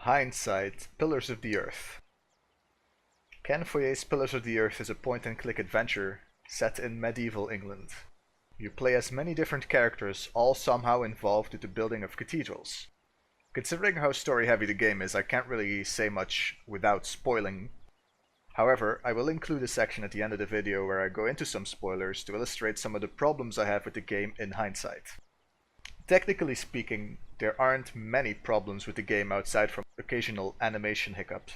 Hindsight, Pillars of the Earth. Ken Folliett's Pillars of the Earth is a point-and-click adventure set in medieval England. You play as many different characters, all somehow involved with the building of cathedrals. Considering how story-heavy the game is, I can't really say much without spoiling. However, I will include a section at the end of the video where I go into some spoilers to illustrate some of the problems I have with the game in hindsight. Technically speaking, there aren't many problems with the game outside from occasional animation hiccups.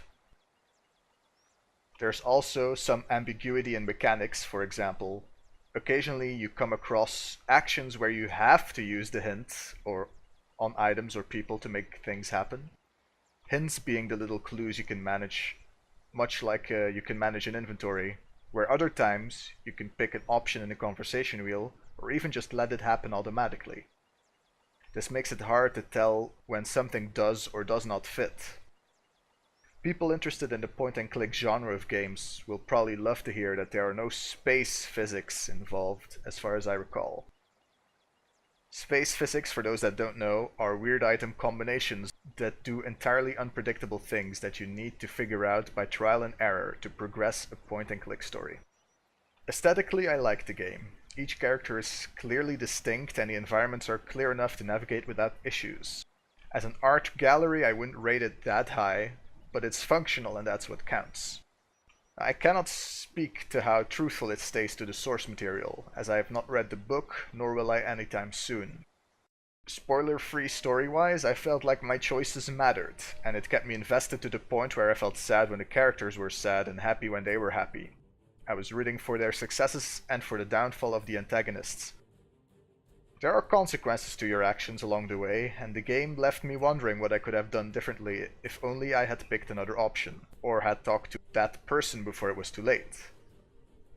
There's also some ambiguity in mechanics. For example, occasionally you come across actions where you have to use the hint or on items or people to make things happen. Hints being the little clues you can manage, much like you can manage an inventory, where other times you can pick an option in the conversation wheel or even just let it happen automatically. This makes it hard to tell when something does or does not fit. People interested in the point-and-click genre of games will probably love to hear that there are no space physics involved, as far as I recall. Space physics, for those that don't know, are weird item combinations that do entirely unpredictable things that you need to figure out by trial and error to progress a point-and-click story. Aesthetically, I like the game. Each character is clearly distinct and the environments are clear enough to navigate without issues. As an art gallery, I wouldn't rate it that high, but it's functional and that's what counts. I cannot speak to how truthful it stays to the source material, as I have not read the book, nor will I anytime soon. Spoiler-free story-wise, I felt like my choices mattered, and it kept me invested to the point where I felt sad when the characters were sad and happy when they were happy. I was rooting for their successes and for the downfall of the antagonists. There are consequences to your actions along the way, and the game left me wondering what I could have done differently if only I had picked another option, or had talked to that person before it was too late,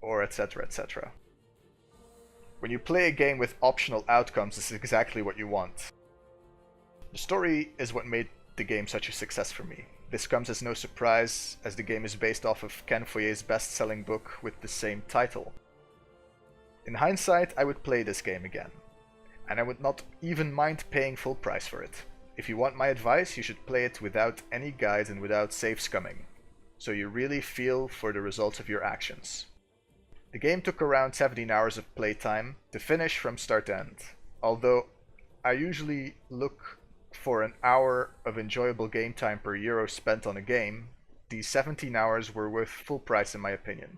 or etc, etc. When you play a game with optional outcomes, this is exactly what you want. The story is what made the game such a success for me. This comes as no surprise, as the game is based off of Ken Folliett's best-selling book with the same title. In hindsight, I would play this game again, and I would not even mind paying full price for it. If you want my advice, you should play it without any guides and without save scumming, so you really feel for the results of your actions. The game took around 17 hours of playtime to finish from start to end, although I usually look for an hour of enjoyable game time per euro spent on a game. These 17 hours were worth full price in my opinion,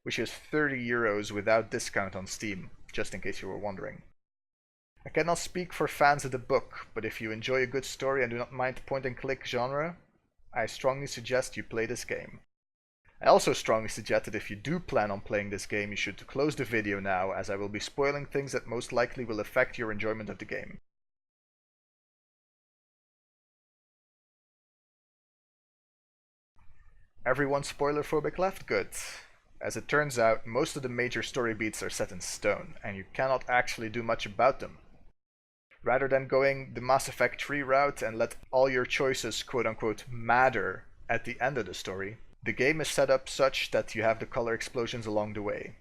which is 30 euros without discount on Steam, just in case you were wondering. I cannot speak for fans of the book, but if you enjoy a good story and do not mind point-and-click genre, I strongly suggest you play this game. I also strongly suggest that if you do plan on playing this game, you should close the video now, as I will be spoiling things that most likely will affect your enjoyment of the game. Everyone spoiler-phobic left? Good. As it turns out, most of the major story beats are set in stone, and you cannot actually do much about them. Rather than going the Mass Effect 3 route and let all your choices quote-unquote matter at the end of the story, the game is set up such that you have the color explosions along the way.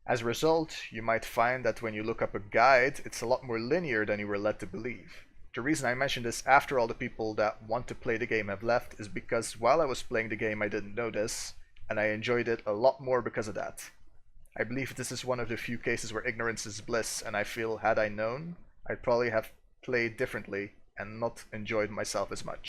As a result, you might find that when you look up a guide, it's a lot more linear than you were led to believe. The reason I mention this after all the people that want to play the game have left is because while I was playing the game I didn't know this, and I enjoyed it a lot more because of that. I believe this is one of the few cases where ignorance is bliss, and I feel had I known, I'd probably have played differently and not enjoyed myself as much.